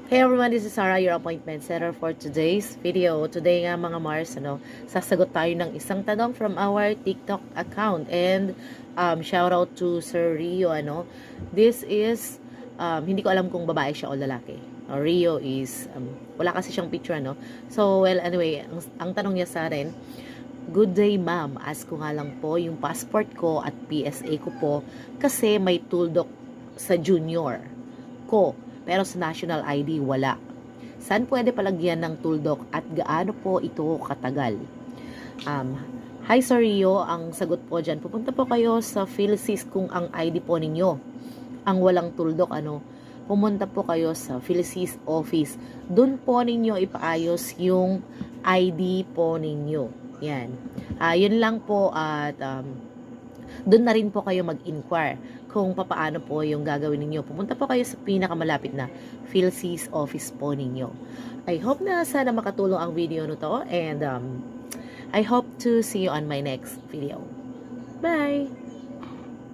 Hey everyone, this is Sarah, your appointment setter for today's video. Today nga mga Mars, sasagot tayo ng isang tanong from our TikTok account. And shout out to Sir Rio. This is, hindi ko alam kung babae siya o lalaki. Rio is, wala kasi siyang picture, So, well, anyway, ang tanong niya sa akin, "Good day ma'am, ask ko nga lang po yung passport ko at PSA ko po kasi may tuldok sa junior ko. Pero sa national ID, wala. Saan pwede palagyan ng tuldok at gaano po ito katagal?" Hi Sir Rio, ang sagot po dyan, pupunta po kayo sa PhilSys kung ang ID po ninyo ang walang tuldok, pumunta po kayo sa PhilSys office. Doon po ninyo ipaayos yung ID po ninyo. Yan. Yun lang po at doon na rin po kayo mag-inquire kung papaano po yung gagawin ninyo. Pumunta po kayo sa pinakamalapit na PhilSys office po ninyo. I hope na sana makatulong ang video nito and I hope to see you on my next video. Bye!